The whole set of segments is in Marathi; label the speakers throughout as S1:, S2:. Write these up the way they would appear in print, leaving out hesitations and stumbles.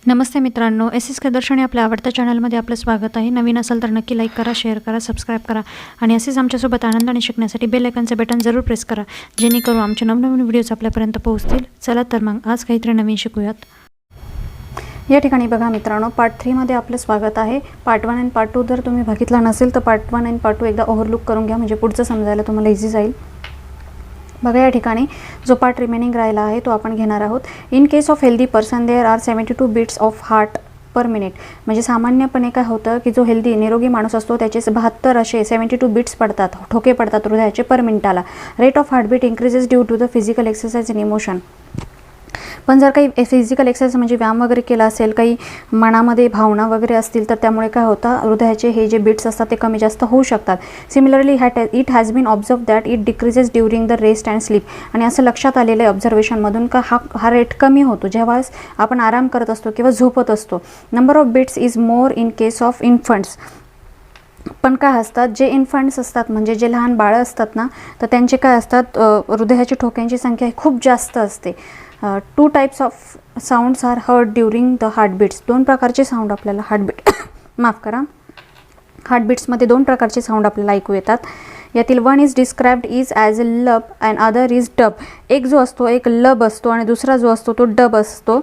S1: नमस्ते मित्रांनो, एस एस के दर्शनी आपल्या आवडत्या चॅनलमध्ये आपलं स्वागत आहे. नवीन असाल तर नक्की लाईक करा, शेअर करा, सबस्क्राईब करा आणि असेच आमच्यासोबत आनंदाने शिकण्यासाठी बेल आयकॉनचं बटन जरूर प्रेस करा, जेणेकरून आमचे नवनवीन व्हिडिओज आपल्यापर्यंत पोहोचतील. चला तर मग आज काहीतरी नवीन शिकूयात. या ठिकाणी बघा मित्रांनो, पार्ट 3 मध्ये आपलं स्वागत आहे. पार्ट 1 आणि पार्ट 2 जर तुम्ही बघितला नसेल तर पार्ट 1 आणि पार्ट 2 एकदा ओव्हरलुक करून घ्या, म्हणजे पुढचं समजायला तुम्हाला इझी जाईल. बघा या ठिकाणी जो पार्ट रिमेनिंग राहिला आहे तो आपण घेणार आहोत. In case of healthy person there are 72 beats of heart per minute. म्हणजे सामान्यपणे काय होतं की जो हेल्दी निरोगी माणूस असतो त्याचे 72 असे 72 बीट्स पडतात, ठोके पडतात हृदयाचे पर मिनिटाला. Rate of heartbeat increases due to the physical exercise in emotion. पण जर काही फिजिकल एक्सरसाइज म्हणजे व्यायाम वगैरे केला असेल, काही मनामध्ये भावना वगैरे असतील तर त्यामुळे काय होतं, हृदयाचे हे जे बीट्स असतात ते कमी जास्त होऊ शकतात. Similarly it has been observe that it decreases during the rest and sleep. आणि असं लक्षात आलेलं आहे ऑब्झर्वेशनमधून का हा रेट कमी होतो जेव्हा आपण आराम करत असतो किंवा झोपत असतो. Number of beats is more in case of infants. पण काय असतात, जे इन्फंट्स असतात म्हणजे जे लहान बाळं असतात ना, तर त्यांचे काय असतात, हृदयाच्या ठोक्यांची संख्या खूप जास्त असते. 2 types of sounds are heard during the heartbeats. 2 प्रकारचे साऊंड आपल्याला हार्टबीट्समध्ये 2 प्रकारचे साऊंड आपल्याला ऐकू येतात. यातील one is described is as a लब अँड अदर इज डब. एक जो असतो एक लब असतो आणि दुसरा जो असतो तो डब असतो.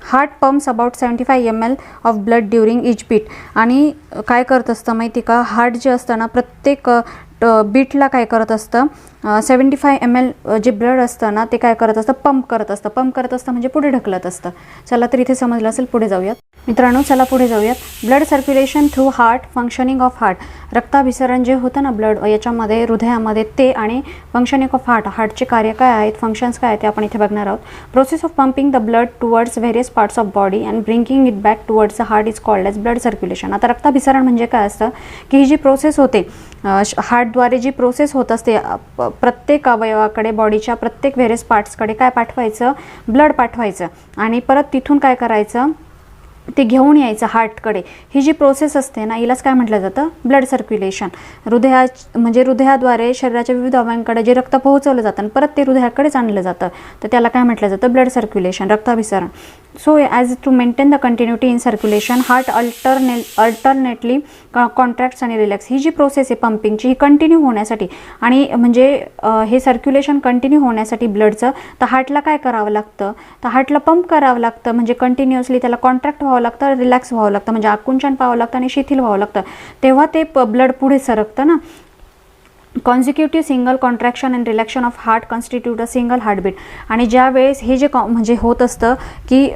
S1: Heart pumps about 75 ml of blood during each beat. आणि काय करत असतं माहिती का, हार्ट जे असतं ना प्रत्येक बीटला काय करत असतं, 75 ml जे ब्लड असतं ना ते काय करत असतं, पंप करत असतं म्हणजे पुढे ढकलत असतं. चला तर इथे समजलं असेल, पुढे जाऊयात मित्रांनो. चला पुढे जाऊयात. Blood circulation through heart, functioning of heart. रक्ताभिसरण जे होतं ना ब्लड याच्यामध्ये हृदयामध्ये, ते आणि फंक्शनिंग ऑफ हार्टचे कार्य काय आहेत, फंक्शन्स काय आहेत ते आपण इथे बघणार आहोत. Process of pumping the blood towards various parts of body and bringing it back towards the heart is called as blood circulation. आता रक्ताभिसरण म्हणजे काय असतं की ही जी प्रोसेस होते हार्टद्वारे, जी प्रोसेस होत असते प्रत्येक अवयवाकडे, बॉडीच्या प्रत्येक व्हेरियस पार्ट्सकडे काय पाठवायचं, ब्लड पाठवायचं आणि परत तिथून काय करायचं, ते घेऊन यायचं हार्टकडे. ही जी प्रोसेस असते ना हिलाच काय म्हटलं जातं, ब्लड सर्क्युलेशन. हृदयाद्वारे शरीराच्या विविध अवयवांकडे जे रक्त पोहोचवलं जातं आणि परत ते हृदयाकडेच आणलं जातं, तर त्याला काय म्हटलं जातं, ब्लड सर्क्युलेशन, रक्ताभिसरण. So as to maintain the continuity in circulation heart alternately contracts आणि रिलॅक्स. ही जी प्रोसेस आहे पंपिंगची ही कंटिन्यू होण्यासाठी आणि म्हणजे हे सर्क्युलेशन कंटिन्यू होण्यासाठी ब्लडचं, तर हार्टला काय करावं लागतं, तर हार्टला पंप करावं लागतं, म्हणजे कंटिन्युअसली त्याला कॉन्ट्रॅक्ट व्हावं लागतं, रिलॅक्स व्हावं लागतं, म्हणजे आकुंचन पाहावं लागतं आणि शिथिल व्हावं लागतं, तेव्हा ते ब्लड पुढे सरकतं ना. Consecutive single contraction and relaxation of heart constitute a single heartbeat. आणि ज्या वेळेस हे जे म्हणजे होत असतं की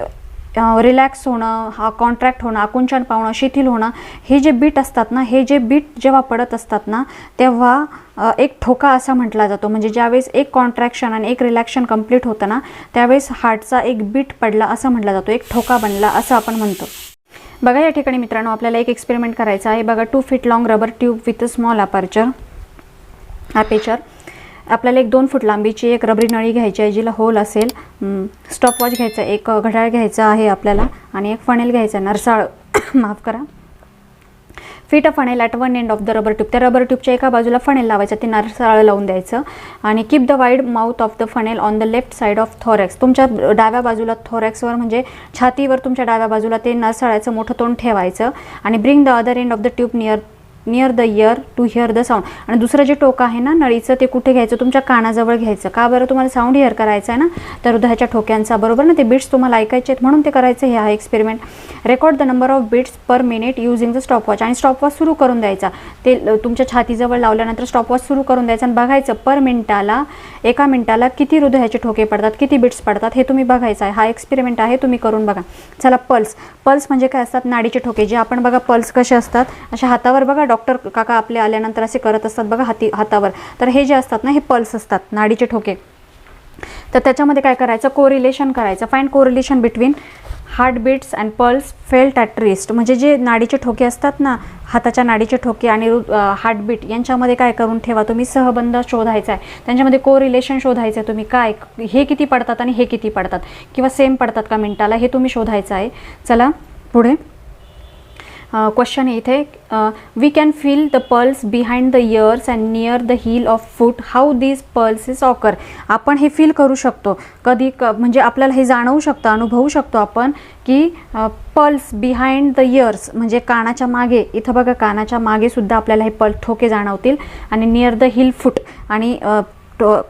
S1: रिलॅक्स होणं, हा कॉन्ट्रॅक्ट होणं, आकुंचन पावणं, शिथिल होणं, हे जे बीट असतात ना, हे जे बीट जेव्हा पडत असतात ना तेव्हा एक ठोका असा म्हटला जातो. म्हणजे ज्यावेळेस एक कॉन्ट्रॅक्शन आणि एक रिलॅक्शन कंप्लीट होतं ना त्यावेळेस हार्टचा एक बीट पडला असं म्हटलं जातो, एक ठोका बनला असं आपण म्हणतो. बघा या ठिकाणी मित्रांनो आपल्याला एक एक्सपेरिमेंट करायचा आहे. बघा 2 feet long rubber tube with a small aperture. आपल्याला एक 2 फूट लांबीची एक रबरी नळी घ्यायची आहे जिला होल असेल. स्टॉपवॉच घ्यायचा, एक घड्याळ घ्यायचा आहे आपल्याला आणि एक फनेल घ्यायचा, नरसाळ माफ करा. Fit a funnel at one end of the rubber tube. त्या रबर ट्यूबच्या एका बाजूला फनेल लावायचं, ते नरसाळ लावून द्यायचं आणि keep the wide mouth of the funnel on the left side of thorax. तुमच्या डाव्या बाजूला थोरॅक्सवर म्हणजे छातीवर तुमच्या डाव्या बाजूला ते नरसाळ्याचं मोठं तोंड ठेवायचं आणि bring the other end of the tube near the ear to hear the sound. आणि दुसरं जे टोक आहे ना नळीचं ते कुठे घ्यायचं, तुमच्या कानाजवळ घ्यायचं. का बरं, तुम्हाला साऊंड हिअर करायचं आहे ना, तर हृदयाच्या ठोक्यांचा, बरोबर ना, ते बीट्स तुम्हाला ऐकायचे आहेत म्हणून ते करायचं. हे आहे experiment. Record the number of beats per minute using the stopwatch. आणि स्टॉपवॉच सुरू करून द्यायचा, ते तुमच्या छातीजवळ लावल्यानंतर स्टॉपवॉच सुरू करून द्यायचं आणि बघायचं पर मिनिटाला, एका मिनिटाला किती हृदयाचे ठोके पडतात, किती बीट्स पडतात हे तुम्ही बघायचं आहे. हा एक्सपेरिमेंट आहे, तुम्ही करून बघा. चला पल्स म्हणजे काय असतात, नाडीचे ठोके. जे आपण बघा पल्स कसे असतात, अशा हातावर बघा डॉक्टर काका आपले आल्यानंतर असे करत असतात बघा हातावर, तर हे जे असतात ना हे पल्स असतात, नाडीचे ठोके. तर त्याच्यामध्ये काय करायचं, कोरिलेशन करायचं. Find correlation between heartbeats and pulse felt at rest. म्हणजे जे नाडीचे ठोके असतात ना, हाताच्या नाडीचे ठोके आणि हार्टबीट यांच्यामध्ये काय करून ठेवा तुम्ही, सहबंध शोधायचा आहे, त्यांच्यामध्ये कोरिलेशन शोधायचं आहे तुम्ही, काय हे किती पडतात आणि हे किती पडतात किंवा सेम पडतात का मिनिटाला, हे तुम्ही शोधायचं आहे. चला पुढे. क्वेश्चन आहे इथे, we can feel the pulse behind the ears and near the heel of foot, how these pulses occur. आपण हे फील करू शकतो कधी म्हणजे आपल्याला हे जाणवू शकतं, अनुभवू शकतो आपण की पल्स बिहाइंड द इयर्स म्हणजे कानाच्या मागे, इथं बघा कानाच्या मागे सुद्धा आपल्याला हे ठोके जाणवतील. आणि नियर द हिल फूट आणि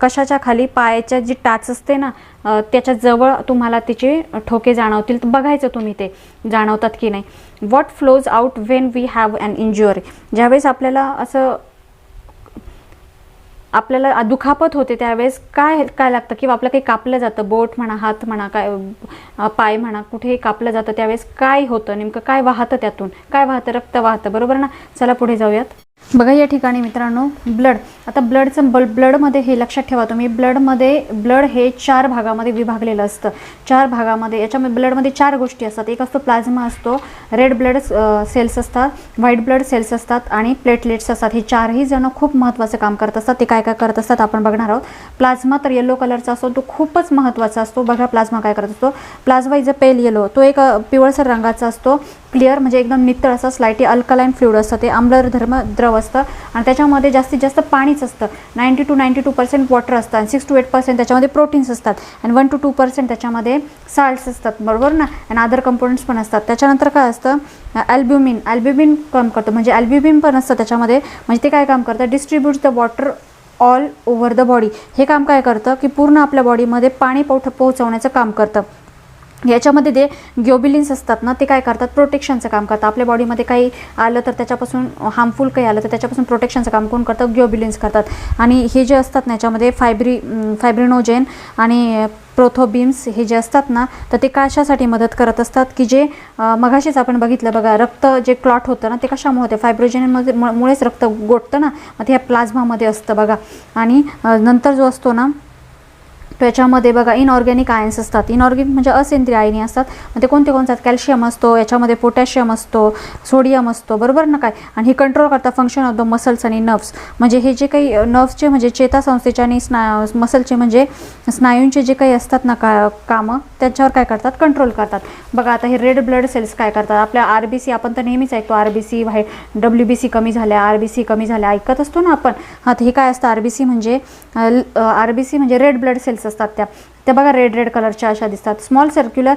S1: कशाच्या खाली, पायाच्या जी टाच असते ना त्याच्या जवळ तुम्हाला तिचे ठोके जाणवतील. तर बघायचं तुम्ही ते जाणवतात की नाही. What flows out when we have an injury, ज्यावेळेस आपल्याला दुखापत होते त्यावेळेस काय लागतं किंवा आपलं काही कापलं जातं, बोट म्हणा, हात म्हणा, काय पाय म्हणा, कुठेही कापलं जातं त्यावेळेस काय होतं, नेमकं काय वाहतं, त्यातून काय वाहतं, रक्त वाहतं, बरोबर ना. चला पुढे जाऊयात. बघा या ठिकाणी मित्रांनो ब्लड, आता ब्लडमध्ये हे लक्षात ठेवा तुम्ही, ब्लड हे 4 भागामध्ये विभागलेलं असतं. 4 भागामध्ये, याच्यामध्ये ब्लडमध्ये 4 गोष्टी असतात. एक असतो प्लाझ्मा असतो, रेड ब्लड सेल्स असतात, व्हाईट ब्लड सेल्स असतात आणि प्लेटलेट्स असतात. हे 4ही जण खूप महत्त्वाचं काम करत असतात. ते काय काय करत असतात आपण बघणार आहोत. प्लाझ्मा तर येलो कलरचा असतो, तो खूपच महत्त्वाचा असतो. बघा प्लाझ्मा काय करत असतो. Plasma is a pale yellow, तो एक पिवळसर रंगाचा असतो. क्लिअर म्हणजे एकदम नितळ असं, स्लाइटली अल्कलाइन फ्लुइड असतं, ते आम्लधर्म द्रव असतं आणि त्याच्यामध्ये जास्तीत जास्त पाणीच असतं. 90 to 92% वॉटर असतं आणि 6 to 8% त्याच्यामध्ये प्रोटीन्स असतात आणि 1 to 2% त्याच्यामध्ये साल्ट्स असतात, बरोबर ना. आणि अदर कंपोनंट्स पण असतात. त्याच्यानंतर काय असतं, अल्ब्युमिन काम करतं, म्हणजे अल्ब्युमिन पण असतं त्याच्यामध्ये. म्हणजे ते काय काम करतं, distributes the water all over the body. हे काम काय करतं की पूर्ण आपल्या बॉडीमध्ये पाणी पोहोचवण्याचं काम करतं. याच्यामध्ये जे ग्लोब्युलिन्स असतात ना, ते काय करतात, प्रोटेक्शनचं काम करतात. आपल्या बॉडीमध्ये काही आलं तर त्याच्यापासून, हार्मफुल काही आलं तर त्याच्यापासून प्रोटेक्शनचं काम कोण करतं, ग्लोब्युलिन्स करतात. आणि हे जे असतात ना याच्यामध्ये फायब्रिनोजेन आणि प्रोथोबिन्स हे जे असतात ना, तर ते कशासाठी मदत करत असतात की जे मगाशीच आपण बघितलं बघा, रक्त जे क्लॉट होतं ना ते कशामुळे होते, फायब्रोजेनमध्ये मुळेच रक्त गोठतं ना, मग ते ह्या प्लाझ्मामध्ये असतं बघा. आणि नंतर जो असतो ना त्याच्यामध्ये बघा इनऑर्गॅनिक आयन्स असतात. इनऑर्गॅनिक म्हणजे असेंद्रिय आयनी असतात. मग ते कोणते असतात, कॅल्शियम असतो, याच्यामध्ये पोटॅशियम असतो, सोडियम असतो, बरोबर ना काय. आणि हे कंट्रोल करतात फंक्शन ऑफ द मसल्स आणि नर्व्स. म्हणजे हे जे काही नर्व्सचे म्हणजे चेतासंस्थेचे आणि मसलचे म्हणजे स्नायूंचे जे काही असतात ना कामं, त्याच्यावर काय करतात, कंट्रोल करतात. बघा आता हे रेड ब्लड सेल्स काय करतात, आपल्या RBC आपण तर नेहमीच ऐकतो, RBC WBC कमी झाल्या, RBC कमी झाल्या, ऐकत असतो ना आपण. हां, हे काय असतं, RBC म्हणजे रेड ब्लड सेल्स असतात. त्या बघा रेड कलरच्या अशा दिसतात. स्मॉल सर्क्युलर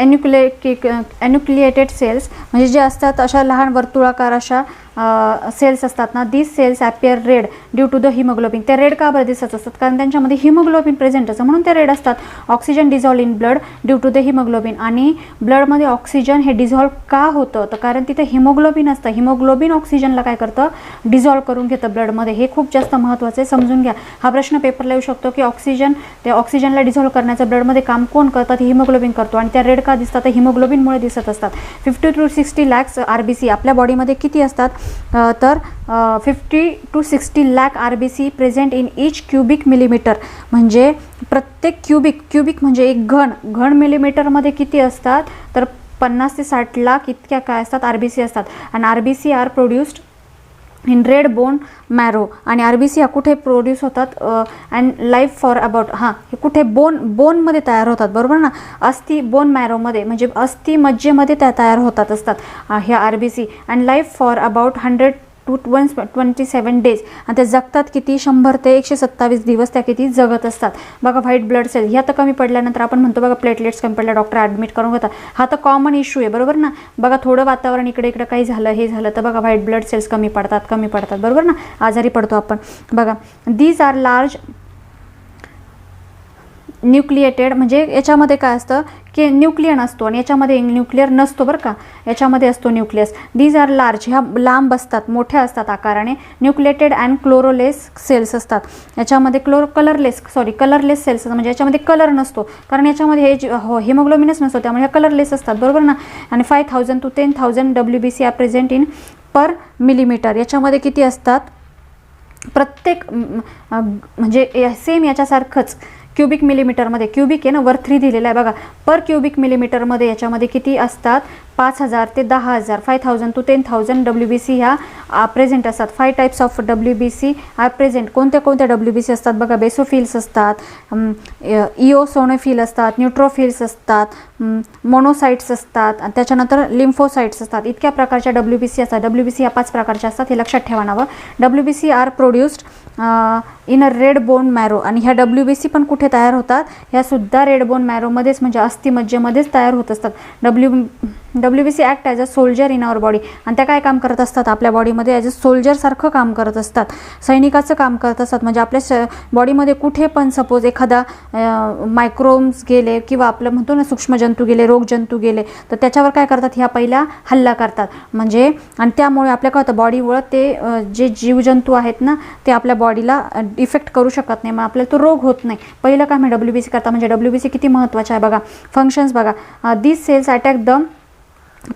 S1: एन्युक्लिएटेड सेल्स म्हणजे जे असतात अशा लहान वर्तुळाकार अशा सेल्स असतात ना, these cells appear red due to the haemoglobin. ते रेड का बरं दिसत असतात, कारण त्यांच्यामध्ये हिमोग्लोबिन प्रेझेंट असतं म्हणून ते रेड असतात. Oxygen dissolve in blood due to the haemoglobin. आणि ब्लडमध्ये ऑक्सिजन हे डिझॉल्व का होतं, तर कारण तिथे हिमोग्लोबिन असतं. हिमोग्लोबिन ऑक्सिजनला काय करतं, डिझॉल्व करून घेतं ब्लडमध्ये. हे खूप जास्त महत्त्वाचं आहे, समजून घ्या. हा प्रश्न पेपरला येऊ शकतो की ऑक्सिजनला डिझॉल्व करण्याचं ब्लडमध्ये काम कोण करतं, ते हिमोग्लोबिन करतो. आणि त्या रेड का दिसतात, तर हिमोग्लोबिनमुळे दिसत असतात. 50 to 60 lakhs RBC आपल्या बॉडीमध्ये किती असतात, तर 50 to 60 lakh RBC present in each cubic millimetre. म्हणजे प्रत्येक क्युबिक म्हणजे एक घन मिलीमीटरमध्ये किती असतात, तर 50 ते 60 लाख इतक्या काय असतात, RBC असतात. आणि RBC are produced in red bone marrow. आणि RBC हा कुठे प्रोड्यूस होतात, अँड लाईफ फॉर अबाउट, हां हे कुठे बोनमध्ये तयार होतात, बरोबर ना. अस्थि बोन मॅरोमध्ये म्हणजे अस्थि मज्जेमध्ये त्या तयार होतात असतात ह्या RBC. And life for about 100 to 127 days. आणि ते जगतात किती, 100 ते 127 दिवस त्या किती जगत असतात. बघा व्हाईट ब्लड सेल ह्या तर कमी पडल्यानंतर आपण म्हणतो बघा प्लेटलेट्स कमी पडल्या, डॉक्टर ॲडमिट करून घेतात. हा तर कॉमन इश्यू आहे, बरोबर ना. बघा थोडं वातावरण इकडे काही झालं, हे झालं तर बघा व्हाईट ब्लड सेल्स कमी पडतात, बरोबर ना, आजारी पडतो आपण. बघा दीज आर लार्ज न्यूक्लिएटेड म्हणजे याच्यामध्ये काय असतं की न्यूक्लियन असतो आणि याच्यामध्ये न्यूक्लियर नसतो, बरं का. याच्यामध्ये असतो न्यूक्लियस. दीज आर लार्ज, ह्या लांब असतात, मोठ्या असतात आकाराने. न्यूक्लिएटेड अँड क्लोरोलेस सेल्स असतात. याच्यामध्ये कलरलेस सेल्स म्हणजे याच्यामध्ये कलर नसतो, कारण याच्यामध्ये हे हिमोग्लोबिनच नसतो, त्यामुळे ह्या कलरलेस असतात, बरोबर ना. आणि 5000 to 10,000 WBC are present in per millimetre. याच्यामध्ये किती असतात, प्रत्येक म्हणजे सेम याच्यासारखंच क्युबिक मिलीमीटरमध्ये, क्युबिक आहे ना, वर 3 दिलेलं आहे बघा, पर क्युबिक मिलीमीटरमध्ये याच्यामध्ये किती असतात, 5,000 ते 10,000 5,000 to 10,000 WBC ह्या प्रेझेंट असतात. 5 types of WBC are present. कोणत्या कोणत्या WBC असतात बघा. बेसोफिल्स असतात, इओसोनोफिल असतात, न्यूट्रोफिल्स असतात, मोनोसाइट्स असतात, त्याच्यानंतर लिम्फोसाइट्स असतात. इतक्या प्रकारच्या WBC असतात. WBC या 5 प्रकारच्या असतात, हे लक्षात ठेवा नावं. WBC are produced in a red bone marrow. आणि ह्या WBC पण कुठे तयार होतात? ह्या सुद्धा रेड बोन मॅरोमध्येच म्हणजे अस्थिमज्जेमध्येच तयार होत असतात. WBC act as a soldier in our body. आणि त्या काय काम करत असतात? आपल्या बॉडीमध्ये ॲज अ सोल्जरसारखं काम करत असतात, सैनिकाचं काम करत असतात. म्हणजे आपल्या बॉडीमध्ये कुठे पण सपोज एखादा मायक्रोब्स गेले किंवा आपलं म्हणतो ना सूक्ष्मजंतू गेले, रोगजंतू गेले, तर त्याच्यावर काय करतात? ह्या पहिला हल्ला करतात. म्हणजे आणि त्यामुळे आपल्या काय होतं? बॉडीवर ते जे जीवजंतू आहेत ना ते आपल्या बॉडीला इफेक्ट करू शकत नाही, मग आपल्याला तो रोग होत नाही. पहिलं काम हे WBC करता. म्हणजे WBC किती महत्त्वाचं आहे बघा. फंक्शन्स बघा. This cells attack the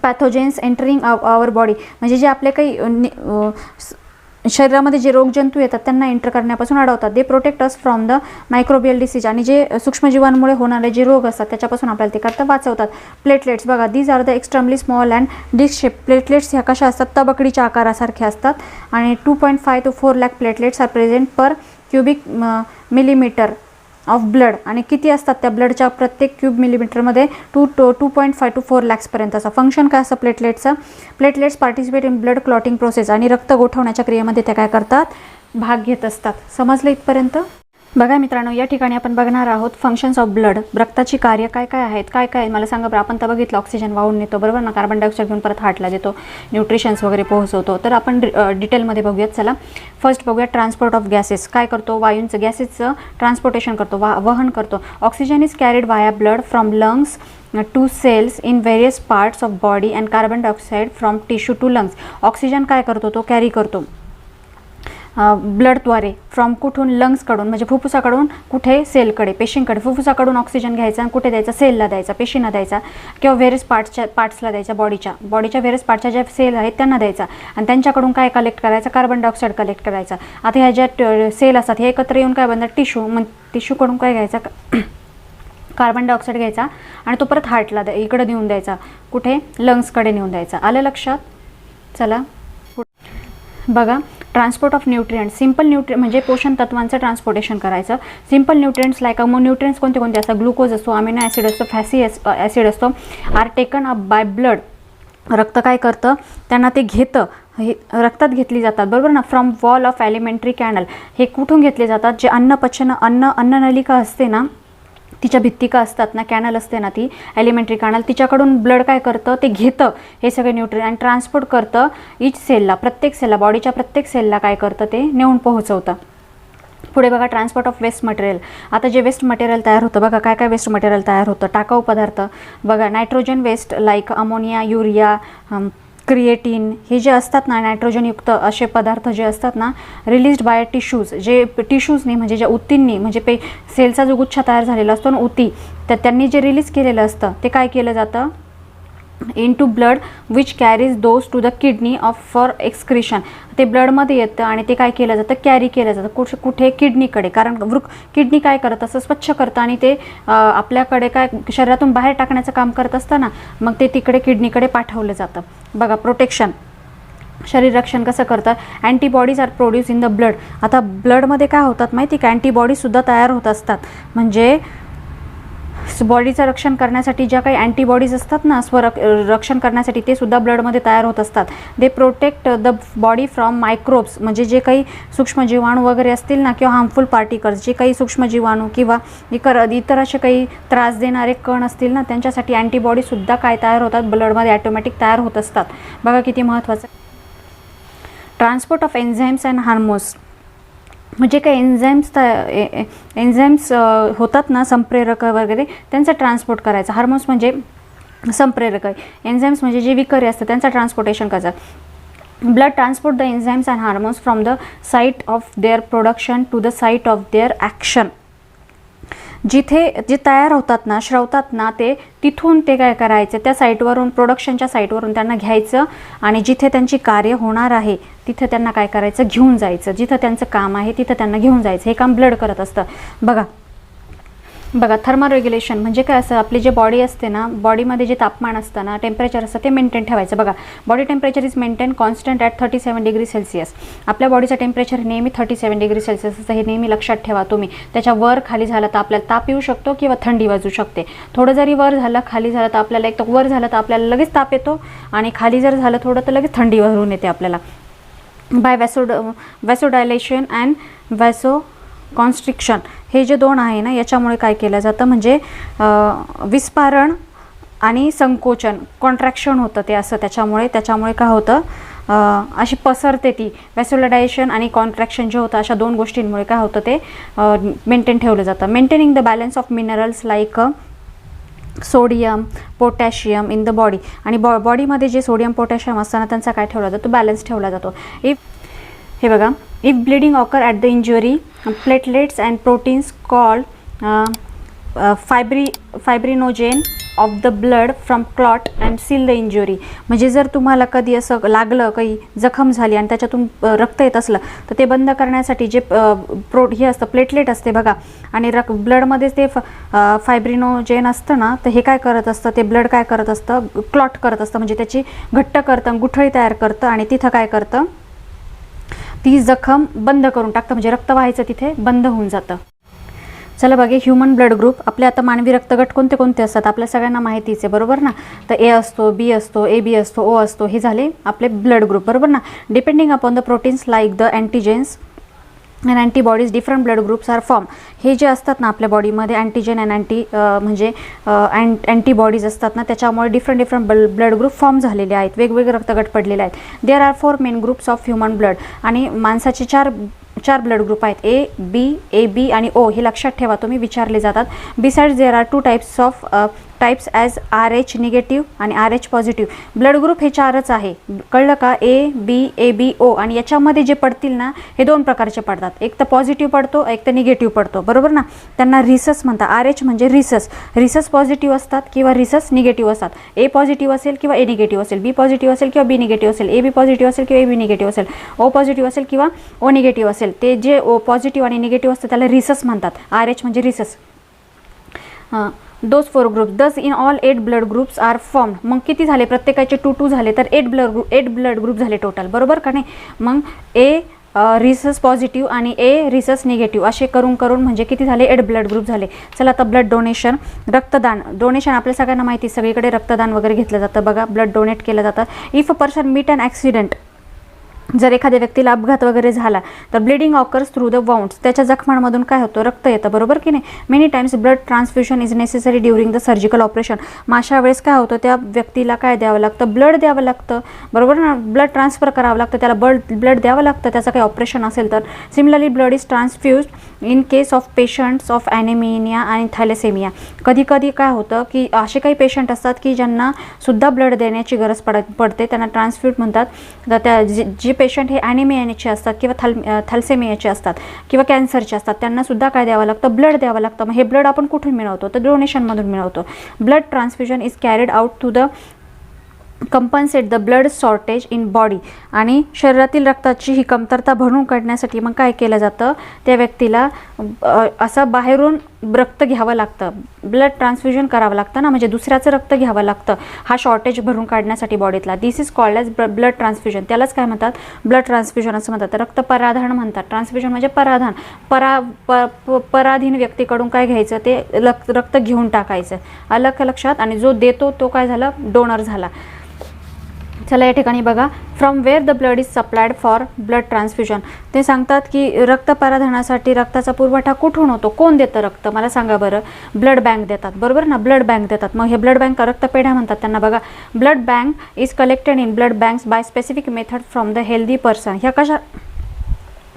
S1: pathogens entering our body. म्हणजे जे आपले काही शरीरामध्ये जे रोगजंतू येतात त्यांना एंटर करण्यापासून अडवतात. They protect us from the microbial disease. आणि जे सूक्ष्मजीवांमुळे होणारे जे रोग असतात त्याच्यापासून आपल्याला ते करता वाचवतात. प्लेटलेट्स बघा. These are the extremely small and dish shape. Platelets ह्या कशा असतात? तबकडीच्या आकारासारख्या असतात. आणि 2.5 to 4 lakh platelets are present per cubic millimetre of blood. आणि किती असतात त्या ब्लडच्या प्रत्येक क्यूब मिलीमीटरमध्ये? 2.5 to 4 लॅक्सपर्यंत असं. फंक्शन काय असतं प्लेटलेट्सचं? Platelets participate in blood clotting process. आणि रक्त गोठवण्याच्या क्रियेमध्ये त्या काय करतात? भाग घेत असतात. समजलं इथपर्यंत? बघा मित्रांनो, या ठिकाणी आपण बघणार आहोत फंक्शन्स ऑफ ब्लड. रक्ताची कार्य काय काय आहेत, काय काय मला सांगा बरं. आपण तर बघितलं ऑक्सिजन वाहून नेतो बरोबर ना, कार्बन डायऑक्साईड घेऊन परत हार्टला देतो, न्यूट्रिशन्स वगैरे पोहोचवतो. तर आपण डिटेलमध्ये बघूयात. चला फर्स्ट बघूयात ट्रान्सपोर्ट ऑफ गॅसेस. काय करतो? वायूंचं गॅसेसचं ट्रान्सपोर्टेशन करतो, वहन करतो. Oxygen is carried via blood from lungs to cells in various parts of body and carbon dioxide from tissue to lungs. Oxygen काय करतो? तो कॅरी करतो ब्लडद्वारे. फ्रॉम कुठून? लंग्सकडून म्हणजे फुफ्फुसाकडून. कुठे? सेलकडे, पेशींकडे. फुफ्फुसाकडून ऑक्सिजन घ्यायचा आणि कुठे द्यायचा? सेलला द्यायचा, पेशींना द्यायचा, किंवा व्हेरियस पार्ट्सला द्यायचा. बॉडीच्या व्हेरियस पार्टच्या ज्या सेल आहेत त्यांना द्यायचा. आणि त्यांच्याकडून काय कलेक्ट करायचं? कार्बन डायऑक्साईड कलेक्ट करायचा. आता ह्या ज्या सेल असतात हे एकत्र येऊन काय बनतात? टिश्यू. मग टिश्यूकडून काय घ्यायचा? कार्बन डायऑक्साईड घ्यायचा आणि तो परत हार्टला इकडे नेऊन द्यायचा. कुठे? लंग्सकडे नेऊन द्यायचा. आलं लक्षात? चला बघा. Transport of nutrients. सिंपल म्हणजे पोषण तत्वांचं ट्रान्सपोर्टेशन करायचं. सिंपल न्यूट्रिएंट्स लाईक न्यूट्रिएंट्स कोणते कोणते असतात? ग्लुकोज असतो, अमिनो ॲसिड असतो, फॅसी ॲसिड असतो. Are taken up by blood. रक्त काय करतं? त्यांना ते घेतं, हे रक्तात घेतली जातात बरोबर ना. From wall of elementary canal. हे कुठून घेतले जातात? जे अन्ननलिका असते ना, तिच्या भित्तिका असतात ना, कॅनल असते ना ती एलिमेंटरी कॅनल, तिच्याकडून ब्लड काय करतं? ते घेतं हे सगळे न्यूट्रिएंट आणि ट्रान्सपोर्ट करतं इच सेलला, प्रत्येक सेलला, बॉडीच्या प्रत्येक सेलला काय करतं? ते नेऊन पोहोचवतं. पुढे बघा ट्रान्सपोर्ट ऑफ वेस्ट मटेरियल. आता जे वेस्ट मटेरियल तयार होतं बघा, काय काय वेस्ट मटेरियल तयार होतं? टाकाऊ पदार्थ बघा. Nitrogen waste like ammonia, urea, creatine, हे जे असतात ना नायट्रोजनयुक्त असे पदार्थ जे असतात ना, रिलीज्ड बाय टिश्यूज. जे टिश्यूजनी म्हणजे ज्या ऊतींनी म्हणजे सेलचा जो गुच्छा तयार झालेला असतो ना ऊती, तर त्यांनी जे रिलीज केलेलं असतं ते काय केलं जातं? into blood which carries those to the kidney of for excretion. ते ब्लडमध्ये येतं आणि ते काय केलं जातं? कॅरी केलं जातं. कुठे? किडनीकडे. कारण किडनी काय करत असतं? स्वच्छ करतं आणि ते आपल्याकडे काय शरीरातून बाहेर टाकण्याचं काम करत असतं ना, मग ते तिकडे किडनीकडे पाठवलं जातं. बघा प्रोटेक्शन, शरीर रक्षण कसं करतं? Antibodies are produce in the blood. आता ब्लडमध्ये काय होतात माहिती का? अँटीबॉडीजसुद्धा तयार होत असतात. म्हणजे बॉडीचं रक्षण करण्यासाठी ज्या काही अँटीबॉडीज असतात ना, रक्षण करण्यासाठी, ते सुद्धा ब्लडमध्ये तयार होत असतात. They protect the body from microbes. म्हणजे जे काही सूक्ष्मजीवाणू वगैरे असतील ना, किंवा हार्मफुल पार्टिकल्स, जे काही सूक्ष्मजीवाणू किंवा इतर असे काही त्रास देणारे कण असतील ना, त्यांच्यासाठी अँटीबॉडीजसुद्धा काय तयार होतात? ब्लडमध्ये ऑटोमॅटिक तयार होत असतात. बघा किती महत्त्वाचं. Transport of enzymes and hormones. म्हणजे काही एन्झाईम्स होतात ना, संप्रेरक वगैरे, त्यांचा ट्रान्सपोर्ट करायचा. हार्मोन्स म्हणजे संप्रेरक, एन्झाईम्स म्हणजे जे विकारी असतात त्यांचा ट्रान्सपोर्टेशन करायचं. Blood transport the enzymes and hormones from the site of their production to the site of their action. जिथे जे तयार होतात ना, श्रवतात ना, ते तिथून ते काय करायचं? त्या साईटवरून, प्रोडक्शनच्या साईटवरून त्यांना घ्यायचं आणि जिथे त्यांची कार्य होणार आहे तिथे त्यांना काय करायचं? घेऊन जायचं. जिथं त्यांचं काम आहे तिथं त्यांना घेऊन जायचं. हे काम ब्लड करत असतं. बघा बघा, थर्मल रेग्युलेशन म्हणजे काय असं, आपली जे बॉडी असते ना, बॉडीमध्ये जे तापमान असतं ना, टेम्परेचर असतं ते मेंटेन ठेवायचं. बघा, body temperature is maintain constant at 37 degree Celsius. आपल्या बॉडीचं टेम्परेचर नेहमी 37 डिग्री सेल्सिअस असतं, हे नेहमी लक्षात ठेवा तुम्ही. त्याच्या वर खाली झालं तर आपल्याला ताप येऊ शकतो किंवा थंडी वाजू शकते. थोडं जरी वर झालं खाली झालं तर आपल्याला, एक तर वर झालं तर आपल्याला लगेच ताप येतो, आणि खाली जर झालं थोडं तर लगेच थंडी वाजून येते आपल्याला. बाय वॅसोडायलेशन अँड वॅसो कॉन्स्ट्रिक्शन, हे जे दोन आहे ना, याच्यामुळे काय केलं जातं म्हणजे विस्फारण आणि संकोचन, कॉन्ट्रॅक्शन होतं ते असं. त्याच्यामुळे काय होतं, अशी पसरते ती. वॅसोडायलेशन आणि कॉन्ट्रॅक्शन जे होतं, अशा दोन गोष्टींमुळे काय होतं ते मेंटेन ठेवलं जातं. Maintaining the balance of minerals like sodium potassium in the body. आणि बॉडीमध्ये जे सोडियम पोटॅशियम असताना त्यांचा काय ठेवला जातो, बॅलन्स ठेवला जातो. हे बघा, if bleeding occur at the injury, platelets and proteins called fibrinogen of the blood from clot and seal the injury. म्हणजे जर तुम्हाला कधी असं लागलं, काही जखम झाली आणि त्याच्यातून रक्त येत असलं तर ते बंद करण्यासाठी जे हे असतं, प्लेटलेट असते बघा, आणि ब्लडमध्येच ते फायब्रिनोजेन असतं ना, तर हे काय करत असतं, ते ब्लड काय करत असतं, क्लॉट करत असतं, म्हणजे त्याची घट्ट करतं, गुठळी तयार करतं, आणि तिथं काय करतं, ती जखम बंद करून टाकतं, म्हणजे रक्त व्हायचं तिथे बंद होऊन जातं. चला बघे, ह्युमन ब्लड ग्रुप. आपले आता मानवी रक्तगट कोणते कोणते असतात आपल्या सगळ्यांना माहितीच आहे, बरोबर ना. तर ए असतो, बी असतो, ए बी असतो, ओ असतो, हे झाले आपले ब्लड ग्रुप, बरोबर ना. Depending upon the proteins like the antigens and antibodies different blood groups are form. हे जे असतात ना आपल्या बॉडीमध्ये अँटीजेन अँड म्हणजे अँटीबॉडीज असतात ना, त्याच्यामुळे डिफरंट ब्लड ग्रुप फॉर्म झालेले आहेत, वेगवेगळे रक्तगट पडलेले आहेत. There are 4 main groups of human blood. आणि माणसाचे चार ब्लड ग्रुप आहेत, ए बी आणि ओ. हे लक्षात ठेवा तुम्ही, विचारले जातात. Besides there are 2 types as RH negative आणि RH पॉझिटिव्ह. ब्लड ग्रुप हे 4च आहे, कळलं का. A B O. आणि याच्यामध्ये जे पडतील ना, हे 2 प्रकारचे पडतात, एक तर पॉझिटिव्ह पडतो, एक तर निगेटिव्ह पडतो, बरोबर ना. त्यांना रिसस म्हणतात. RH म्हणजे रिसस पॉझिटिव्ह असतात किंवा रिसस निगेटिव्ह असतात. ए पॉझिटिव्ह असेल किंवा ए निगेटिव्ह असेल, बी पॉझिटिव्ह असेल किंवा बी निगेटिव्ह असेल, ए बी पॉझिटिव्ह असेल किंवा ए बी निगेटिव्ह असेल, ओ पॉझिटिव्ह असेल किंवा ओ निगेटिव्ह असेल. ते जे ओ पॉझिटिव्ह आणि निगेटिव्ह असतं त्याला रिसस म्हणतात. RH म्हणजे rhesus. Those 4 groups. Thus in all 8 blood groups are form. मग किती झाले, प्रत्येकाचे 2 झाले, तर 8 ब्लड ग्रुप झाले टोटल, बरोबर का नाही. मग ए रिसस पॉझिटिव्ह आणि ए रिसस निगेटिव्ह असे करून म्हणजे किती झाले, 8 ब्लड ग्रुप झाले. चला आता ब्लड डोनेशन, रक्तदान. डोनेशन आपल्या सगळ्यांना माहिती, सगळीकडे रक्तदान वगैरे घेतलं जातं बघा, ब्लड डोनेट केलं जातं. If a person meet an accident, जर एखाद्या व्यक्तीला अपघात वगैरे झाला तर bleeding occurs through the wounds, त्याच्या जखमांमधून काय होतं, रक्त येतं, बरोबर की नाही. Many times blood transfusion is necessary during the surgical operation. मग अशा वेळेस काय होतं, त्या व्यक्तीला काय द्यावं लागतं, ब्लड द्यावं लागतं, बरोबर ना. ब्लड ट्रान्सफर करावं लागतं, त्याला ब्लड द्यावं लागतं, त्याचं काही ऑपरेशन असेल तर. Similarly blood is transfused in case of patients of anaemia आणि थॅलेसेमिया. कधी काय होतं की असे काही पेशंट असतात की ज्यांना सुद्धा ब्लड देण्याची गरज पडते, त्यांना ट्रान्सफ्यूज म्हणतात. तर त्या जे पेशंट हे ॲनेमियाचे असतात किंवा थॅलेसेमियाचे असतात किंवा कॅन्सरचे असतात, त्यांना सुद्धा काय द्यावं लागतं, ब्लड द्यावं लागतं. मग हे ब्लड आपण कुठून मिळवतो, तर डोनेशनमधून मिळवतो. Blood transfusion is carried out to the compensate the blood shortage in body. आणि शरीरातील रक्ताची ही कमतरता भरून काढण्यासाठी मग काय केलं जातं, त्या व्यक्तीला असं बाहेरून रक्त घ्यावं लागतं, ब्लड ट्रान्सफ्युजन करावं लागतं ना, म्हणजे दुसऱ्याचं रक्त घ्यावं लागतं हा शॉर्टेज भरून काढण्यासाठी बॉडीतला. This is called as blood transfusion. त्यालाच काय म्हणतात, ब्लड ट्रान्सफ्युजन असं म्हणतात. रक्त पराधान म्हणतात. ट्रान्सफ्युजन म्हणजे पराधान. पराधीन व्यक्तीकडून काय घ्यायचं, ते रक्त घेऊन टाकायचं, अलग लक्षात. आणि जो देतो तो काय झाला, डोनर झाला. चला या ठिकाणी बघा, from where the blood is supplied for blood transfusion. ते सांगतात की रक्त पराधानासाठी रक्ताचा पुरवठा कुठून होतो, कोण देतं रक्त, मला सांगा बरं. ब्लड बँक देतात, बरोबर ना, ब्लड बँक देतात. मग हे ब्लड बँक रक्तपेढ्या म्हणतात त्यांना. बघा, blood bank is collected in blood banks by specific method from the healthy person. ह्या कशा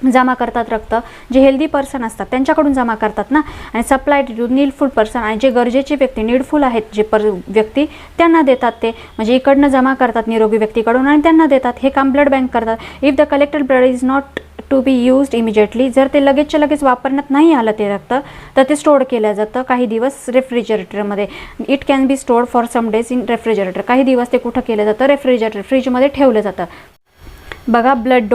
S1: जमा करतात, रक्त जे हेल्दी पर्सन असतात त्यांच्याकडून जमा करतात ना, आणि सप्लाय टू नीडफुल पर्सन, आणि जे गरजेचे व्यक्ती नीडफुल आहेत जे व्यक्ती त्यांना देतात. ते म्हणजे इकडनं जमा करतात निरोगी व्यक्तीकडून आणि त्यांना देतात. हे काम ब्लड बँक करतात. If the collected blood is not to be used immediately, जर ते लगेचच्या लगेच वापरण्यात नाही आलं ते रक्त, तर ते स्टोअर केलं जातं काही दिवस रेफ्रिजरेटरमध्ये. It can be stored for some days in refrigerator. काही दिवस ते कुठं केलं जातं, रेफ्रिजरेटर, फ्रीजमध्ये ठेवलं जातं. बघा, ब्लड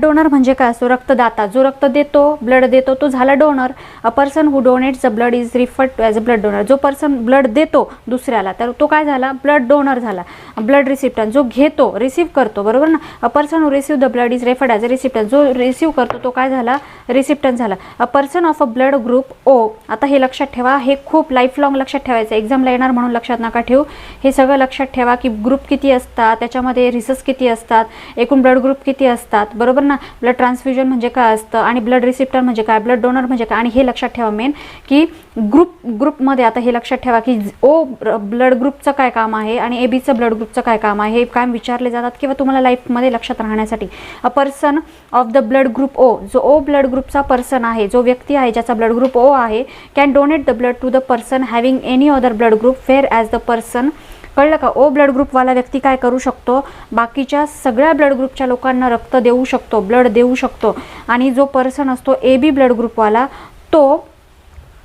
S1: डोनर म्हणजे काय असतो? रक्तदाता. जो रक्त देतो, ब्लड देतो, तो झाला donor. A person who donates the blood is referred to as a blood donor. जो पर्सन ब्लड देतो दुसऱ्याला, तर तो काय झाला? ब्लड डोनर झाला. ब्लड रिसिप्टंट, जो घेतो, रिसीव्ह करतो, बरोबर ना. A person who receive the blood is referred as a recipient. जो रिसीव्ह करतो तो काय झाला? रिसिप्टंट झाला. A person of a blood group O. आता हे लक्षात ठेवा, हे खूप लाईफ लॉंग लक्षात ठेवायचं. एक्झामला येणार म्हणून लक्षात नका ठेवू. हे सगळं लक्षात ठेवा की ग्रुप किती असतात, त्याच्यामध्ये रिसस किती असतात, एकूण ब्लड ग्रुप किती असतात, बरोबर ना. ब्लड ट्रान्सफ्युजन म्हणजे काय असतं आणि ब्लड रिसिप्टर म्हणजे काय, ब्लड डोनर म्हणजे काय. आणि हे लक्षात ठेवा मेन की ग्रुपमध्ये आता हे लक्षात ठेवा की ओ ब्लड ग्रुपचं काय काम आहे आणि ए बीचं ब्लड ग्रुपचं काय काम आहे, हे काम विचारले जातात किंवा तुम्हाला लाईफमध्ये लक्षात राहण्यासाठी. A person of the blood group O. जो ओ ब्लड ग्रुपचा पर्सन आहे, जो व्यक्ती आहे ज्याचा ब्लड ग्रुप ओ आहे, can donate the blood to the person having any other blood group fair as the person. कळलं का? ओ ब्लड ग्रुपवाला व्यक्ती काय करू शकतो? बाकीच्या सगळ्या ब्लड ग्रुपच्या लोकांना रक्त देऊ शकतो, ब्लड देऊ शकतो. आणि जो पर्सन असतो ए बी ब्लड ग्रुपवाला, तो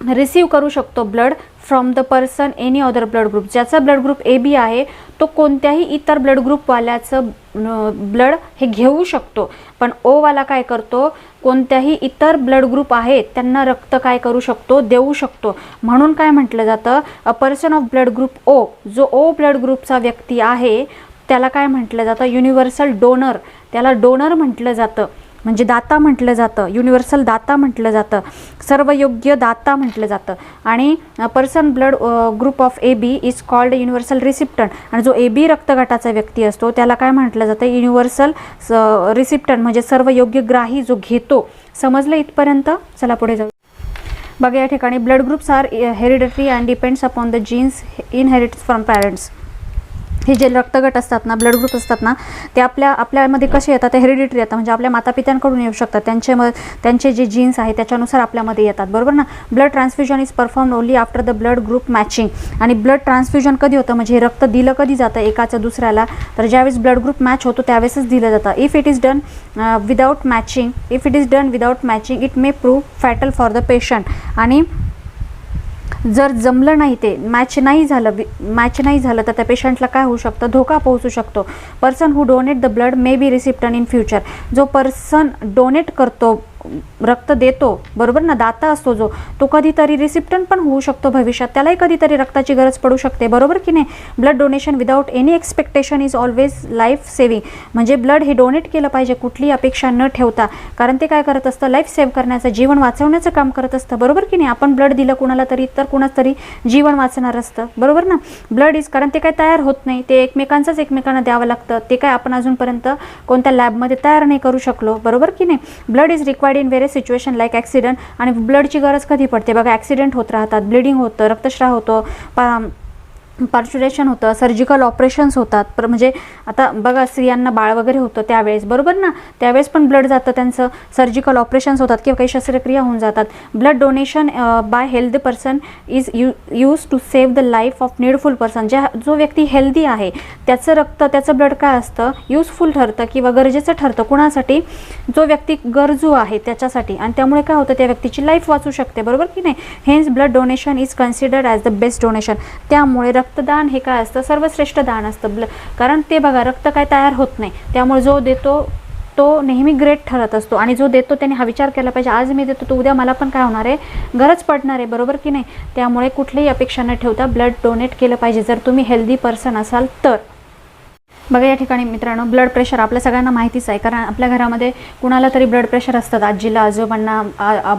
S1: रिसीव्ह करू शकतो blood from the person any other blood group. ज्याचा ब्लड ग्रुप ए बी आहे तो कोणत्याही इतर ब्लड ग्रुपवाल्याचं ब्लड हे घेऊ शकतो. पण ओवाला काय करतो? कोणत्याही इतर ब्लड ग्रुप आहेत त्यांना रक्त काय करू शकतो? देऊ शकतो. म्हणून काय म्हटलं जातं? A person of blood group O. जो ओ ब्लड ग्रुपचा व्यक्ती आहे त्याला काय म्हटलं जातं? Universal donor. त्याला डोनर म्हटलं जातं, म्हणजे दाता म्हटलं जातं, युनिव्हर्सल दाता म्हटलं जातं, सर्वयोग्य दाता म्हटलं जातं. आणि person blood group of A B is called universal recipient. आणि जो ए बी रक्तगटाचा व्यक्ती असतो त्याला काय म्हटलं जातं? युनिव्हर्सल रिसिप्टंट, म्हणजे सर्वयोग्य ग्राही, जो घेतो. समजलं इथपर्यंत? चला पुढे जाऊ. बघा, या ठिकाणी blood groups are hereditary and depends upon the genes inherits from parents. हे जे रक्तगट असतात ना, ब्लड ग्रुप असतात ना, ते आपल्यामध्ये कसे येतात? ते हेरिडिटरी येतात, म्हणजे आपल्या मातापित्यांकडून येऊ शकतात. त्यांचे जे जीन्स आहे त्याच्यानुसार आपल्यामध्ये येतात, बरोबर ना. Blood transfusion is perform only after the blood group matching. आणि ब्लड ट्रान्सफ्युजन कधी होतं? म्हणजे हे रक्त दिलं कधी जातं एकाचं दुसऱ्याला? तर ज्यावेळेस ब्लड ग्रुप मॅच होतो त्यावेळेसच दिलं जातं. If it is done without matching it may prove fatal for the patient. आणि जर जमलं नाही, ते मॅच नाही झालं तर त्या पेशंटला काय होऊ शकतं? धोका पोहोचू शकतो. Person who donate the blood may be recipient in future. जो पर्सन डोनेट करतो, रक्त देतो, बरोबर ना, दाता असतो जो, तो कधीतरी रिसिप्टंट पण होऊ शकतो भविष्यात. त्यालाही कधीतरी रक्ताची गरज पडू शकते, बरोबर की नाही. Blood donation without any expectation is always life saving. म्हणजे ब्लड हे डोनेट केलं पाहिजे कुठलीही अपेक्षा न ठेवता, कारण ते काय करत असतं? लाईफ सेव्ह करण्याचं, जीवन वाचवण्याचं काम करत असतं, बरोबर की नाही. आपण ब्लड दिलं कुणाला तरी तर कुणाच तरी जीवन वाचणार असतं, बरोबर ना. ब्लड इज, कारण ते काय तयार होत नाही, ते एकमेकांना द्यावं लागतं. ते काय आपण अजूनपर्यंत कोणत्या लॅबमध्ये तयार नाही करू शकलो, बरोबर की नाही. Blood is required in various situation like accident. आणि ब्लडची गरज कधी पडते? बघा, ॲक्सिडेंट होत राहतात, ब्लिडिंग होतं, रक्तस्राव होतो, पार्च्युरेशन होतं, सर्जिकल ऑपरेशन्स होतात. म्हणजे आता बघा, स्त्रियांना बाळ वगैरे होतं त्यावेळेस, बरोबर ना, त्यावेळेस पण ब्लड जातं, त्यांचं सर्जिकल ऑपरेशन्स होतात किंवा काही शस्त्रक्रिया होऊन जातात. Blood donation by healthy person is use to save the life of needful person. जो व्यक्ती हेल्दी आहे त्याचं रक्त, त्याचं ब्लड काय असतं? युजफुल ठरतं किंवा गरजेचं ठरतं. कुणासाठी? जो व्यक्ती गरजू आहे त्याच्यासाठी. आणि त्यामुळे काय होतं? त्या व्यक्तीची लाईफ वाचू शकते, बरोबर की नाही. Hence blood donation is considered as the best donation. त्यामुळे रक्तदान हे काय असतं? सर्वश्रेष्ठ दान असतं. कारण ते बघा, रक्त काय तयार होत नाही, त्यामुळे जो देतो तो नेहमी ग्रेट ठरत असतो. आणि जो देतो त्याने हा विचार केला पाहिजे, आज मी देतो तो उद्या मला पण काय होणार आहे? गरज पडणार आहे, बरोबर की नाही. त्यामुळे कुठलीही अपेक्षा न ठेवता ब्लड डोनेट केलं पाहिजे जर तुम्ही हेल्दी पर्सन असाल तर. बघा, या ठिकाणी मित्रांनो, ब्लड प्रेशर आपल्या सगळ्यांना माहितीच आहे, कारण आपल्या घरामध्ये कुणाला तरी ब्लड प्रेशर असतात, आजीला, आजोबांना,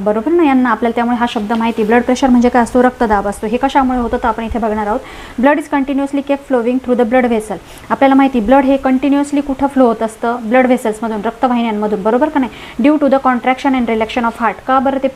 S1: बरोबर ना, यांना. आपल्याला त्यामुळे हा शब्द माहिती. ब्लड प्रेशर म्हणजे काय असतो? रक्तदाब असतो. हे कशामुळे होतं तर आपण इथे बघणार आहोत. Blood is continuously kept flowing through the blood vessel. आपल्याला माहिती, ब्लड हे कंटिन्युअसली कुठं फ्लो होत असतं? ब्लड व्हेसल्समधून, रक्तवाहिन्यांमधून, बरोबर का नाही. Due to the contraction and relaxation of heart. का बरं ते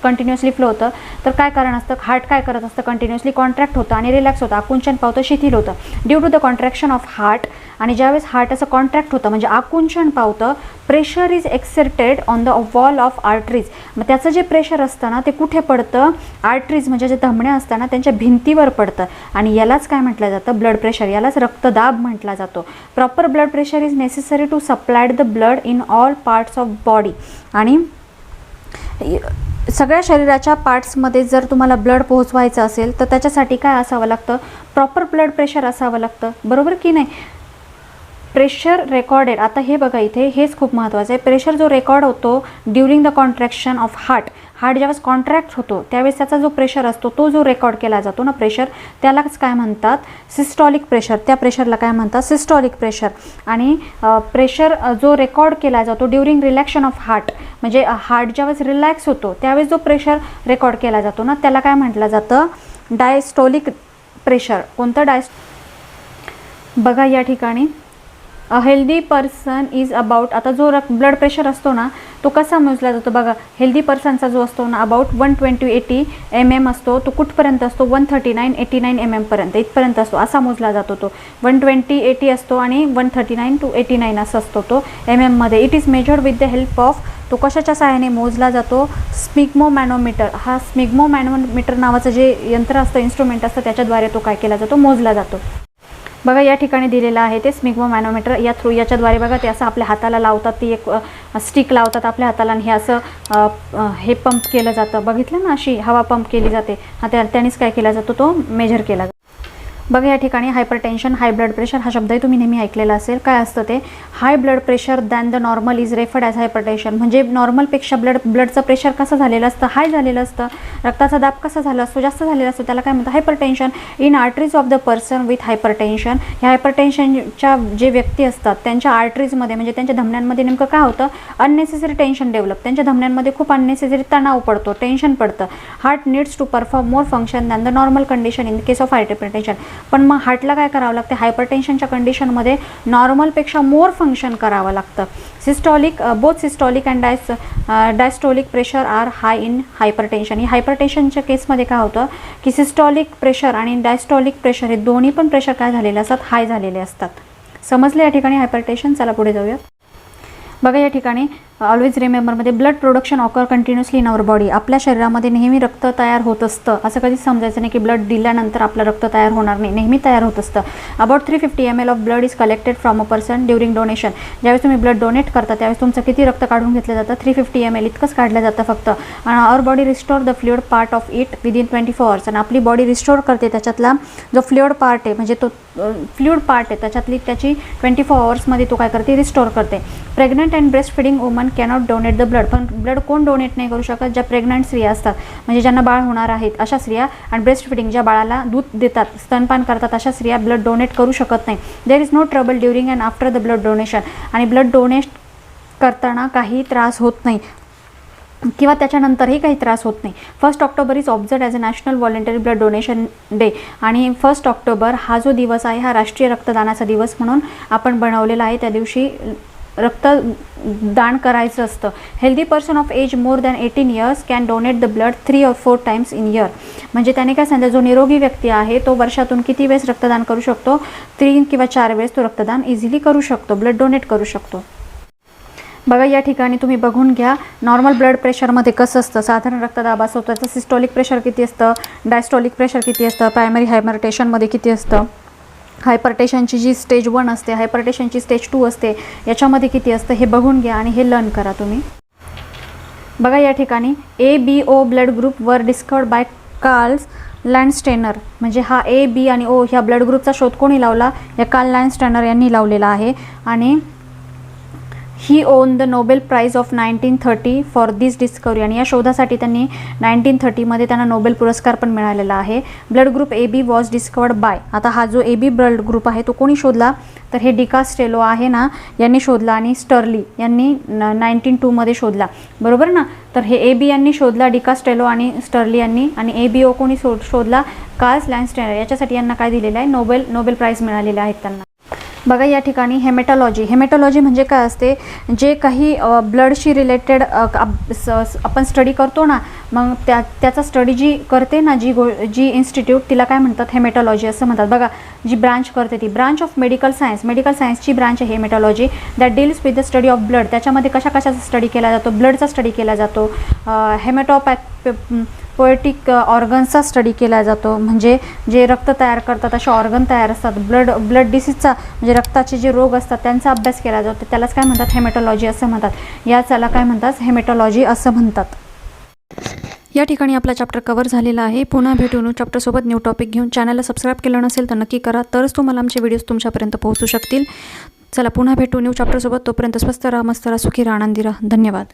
S1: कंटिन्युअसली फ्लो होतं? तर काय कारण असतं? हार्ट काय करत असतं? कंटिन्युअसली कॉन्ट्रॅक्ट होतं आणि रिलॅक्स होतं, आकुंचन पावतं, शिथिल होतं. Due to the contraction of heart. आणि ज्यावेळेस हार्ट असं कॉन्ट्रॅक्ट होतं म्हणजे आकुंचन पावतं, pressure is exerted on the wall of arteries. मग त्याचं जे प्रेशर असतं ना ते कुठे पडतं? आर्टरीज म्हणजे जे धमण्या असतात ना त्यांच्या भिंतीवर पडतं. आणि यालाच काय म्हटलं जातं? Blood pressure. यालाच रक्तदाब म्हटला जातो. Proper blood pressure is necessary to supply the blood in all parts of body. आणि सगळ्या शरीराच्या पार्ट्समध्ये जर तुम्हाला ब्लड पोहोचवायचं असेल तर त्याच्यासाठी काय असावं लागतं? प्रॉपर ब्लड प्रेशर असावं लागतं, बरोबर की नाही. प्रेशर रेकॉर्डेड, आता हे बघा इथे हेच खूप महत्त्वाचं आहे. प्रेशर जो रेकॉर्ड होतो during the contraction of heart ज्यावेळेस कॉन्ट्रॅक्ट होतो त्यावेळेस त्याचा जो प्रेशर असतो तो जो रेकॉर्ड केला जातो ना प्रेशर, त्यालाच काय म्हणतात सिस्टॉलिक प्रेशर. त्या प्रेशरला काय म्हणतात सिस्टॉलिक प्रेशर. आणि प्रेशर जो रेकॉर्ड केला जातो ड्युरिंग रिलॅक्शन ऑफ हार्ट, म्हणजे हार्ट ज्यावेळेस रिलॅक्स होतो त्यावेळेस जो प्रेशर रेकॉर्ड केला जातो ना त्याला काय म्हटलं जातं डायस्टोलिक प्रेशर. कोणतं बघा या ठिकाणी a healthy person is about, आता जो ब्लड प्रेशर असतो ना तो कसा मोजला जातो बघा. हेल्दी पर्सनचा जो असतो ना अबाउट 120-80 mm असतो. तो कुठपर्यंत असतो 139-89 mm पर्यंत, इथपर्यंत असतो, असा मोजला जातो तो. 120-80 असतो आणि 139 to 89 असा असतो तो mm मध्ये. It is measured with the help of, तो कशाच्या सहाय्याने मोजला जातो स्पिग्मोमॅनोमीटर. हा स्पिग्मोमॅनोमीटर नावाचं जे यंत्र असतं इन्स्ट्रुमेंट असतं त्याच्याद्वारे तो काय केला जातो मोजला जातो. बघा या ठिकाणी दिलेलं आहे ते स्पिग्मोमॅनोमीटर. याच्याद्वारे बघा ते असं आपल्या हाताला लावतात, ती एक स्टिक लावतात आपल्या हाताला आणि हे असं हे पंप केलं जातं. बघितलं ना अशी हवा पंप केली जाते. त्यानेच काय केला जातो तो मेजर केला जातो. बघा या ठिकाणी हायपरटेन्शन, हाय ब्लड प्रेशर हा शब्दही तुम्ही नेहमी ऐकलेला असेल. काय असतं ते high blood pressure than the normal is referred as hypertension. म्हणजे नॉर्मलपेक्षा ब्लडचं प्रेशर कसं झालेलं असतं हाय झालेलं असतं, रक्ताचा दाब कसा झाला असतो जास्त झालेला असतो, त्याला काय म्हणतात hypertension. In arteries of the person with hypertension, ह्या हायपरटेन्शनच्या जे व्यक्ती असतात त्यांच्या आर्टरीजमध्ये म्हणजे त्यांच्या धमन्यांमध्ये नेमकं काय होतं अननेसेसरी टेन्शन डेव्हलप. त्यांच्या धमन्यांमध्ये खूप अननेसेसरी तणाव पडतो, टेन्शन पडतं. Heart needs to perform more function than the normal condition in the case of hypertension. पण मग हार्टला काय करावं लागतं हायपरटेन्शनच्या कंडिशनमध्ये नॉर्मलपेक्षा मोर फंक्शन करावं लागतं. Systolic both systolic and diastolic pressure are high in hypertension. ही हायपरटेन्शनच्या केसमध्ये काय होतं की सिस्टॉलिक प्रेशर आणि डायस्टॉलिक प्रेशर हे दोन्ही पण प्रेशर काय झालेले असतात हाय झालेले असतात. समजले या ठिकाणी हायपरटेन्शन. चला पुढे जाऊया. बघा या ठिकाणी ऑलवेज रिमेंबरमध्ये blood production occur continuously in our body. आपल्या शरीरामध्ये नेहमी रक्त तयार होत असतं. असं कधीच समजायचं नाही की ब्लड दिल्यानंतर आपलं रक्त तयार होणार नाही, नेहमी तयार होत असतं. About 350 ml of blood is collected from a person during donation. ज्यावेळेस तुम्ही ब्लड डोनेट करता त्यावेळेस तुमचं किती रक्त काढून घेतलं जातं 350 ml इतकंच काढलं जातं फक्त. आणि our body restore the fluid part of it within 24 hours. आणि आपली बॉडी रिस्टोर करते त्याच्यातला जो फ्लुइड पार्ट आहे म्हणजे तो फ्लुइड पार्ट आहे त्याच्यातली त्याची 24 hours तो काय करते रिस्टोर करते. Pregnant and breast feeding woman cannot donate the blood. पण ब्लड कोण डोनेट नाही करू शकत ज्या प्रेग्नंट स्त्रिया असतात म्हणजे ज्यांना बाळ होणार आहेत अशा स्त्रिया, आणि ब्रेस्ट फिडिंग ज्या बाळाला दूध देतात स्तनपान करतात अशा स्त्रिया ब्लड डोनेट करू शकत नाही. There is no trouble during and after the blood donation. आणि ब्लड डोनेट करताना काही त्रास होत नाही किंवा त्याच्यानंतरही काही त्रास होत नाही. 1 October is observed as a national voluntary blood donation day. आणि 1 ऑक्टोबर हा जो दिवस आहे हा राष्ट्रीय रक्तदानाचा दिवस म्हणून आपण बनवलेला आहे. त्या दिवशी रक्तदान करायचं असतं. Healthy person of age more than 18 years can donate the blood 3 or 4 times in year. म्हणजे त्याने काय सांगितलं जो निरोगी व्यक्ती आहे तो वर्षातून किती वेळेस रक्तदान करू शकतो 3 किंवा 4 वेळेस तो रक्तदान इझिली करू शकतो, ब्लड डोनेट करू शकतो. बघा या ठिकाणी तुम्ही बघून घ्या नॉर्मल ब्लड प्रेशरमध्ये कसं असतं. साधारण रक्तदाब असतो त्याचं सिस्टॉलिक प्रेशर किती असतं, डायस्टॉलिक प्रेशर किती असतं, प्रायमरी हायपरटेन्शनमध्ये किती असतं, हायपरटेन्शनची जी स्टेज 1 असते, हायपरटेन्शनची स्टेज 2 असते, याच्यामध्ये किती असतं हे बघून घ्या आणि हे लर्न करा तुम्ही. बघा या ठिकाणी ABO blood group were discovered by Karl Landsteiner. म्हणजे हा AB आणि O ह्या ब्लड ग्रुपचा शोध कोणी लावला या कार्ल लँडस्टेनर यांनी लावलेला आहे. आणि he won the Nobel prize of 1930 for this discovery. आणि या शोधासाठी त्यांनी 1930 त्यांना नोबेल पुरस्कार पण मिळालेला आहे. Blood group AB was discovered by. आता हा जो AB ब्लड ग्रुप आहे तो कोणी शोधला तर हे डिकास्टेलो आहे ना यांनी शोधला आणि स्टर्ली यांनी 1902 शोधला, बरोबर ना. तर हे AB यांनी शोधला डिकास्टेलो आणि स्टर्ली यांनी, आणि ABO कोणी शोधला कार्ल लँडस्टेनर. याच्यासाठी यांना काय दिलेलं आहे नोबेल प्राइज मिळालेले आहेत त्यांना. बघा या ठिकाणी हेमेटॉलॉजी म्हणजे काय असते जे काही ब्लडशी रिलेटेड आपण स्टडी करतो ना मग त्याचा स्टडी जी करते ना जी इन्स्टिट्यूट तिला काय म्हणतात हेमेटॉलॉजी असं म्हणतात. बघा जी ब्रांच करते ती ब्रांच ऑफ मेडिकल सायन्सची ब्रांच आहे haematology that deals with the study of blood. त्याच्यामध्ये कशाचा स्टडी केला जातो ब्लडचा स्टडी केला जातो. पोएटिक ऑर्गन्सचा स्टडी केला जातो म्हणजे जे रक्त तयार करतात असे ऑर्गन तयार असतात. ब्लड डिसीजचा म्हणजे रक्ताचे जे रोग असतात त्यांचा अभ्यास केला जातो त्यालाच काय म्हणतात हेमेटॉलॉजी असं म्हणतात. याला काय म्हणतात हेमेटॉलॉजी असं म्हणतात. या ठिकाणी आपला चॅप्टर कव्हर झालेला आहे. पुन्हा भेटू न्यू चॅप्टरसोबत न्यू टॉपिक घेऊन. चॅनलला सबस्क्राईब केलं नसेल तर नक्की करा, तरच तुम्हाला आमचे व्हिडिओज तुमच्यापर्यंत पोहोचू शकतील. चला पुन्हा भेटू न्यू चॅप्टरसोबत. तोपर्यंत स्वस्त राहा, मस्त राहा, सुखी राहा, आनंदी राहा. धन्यवाद.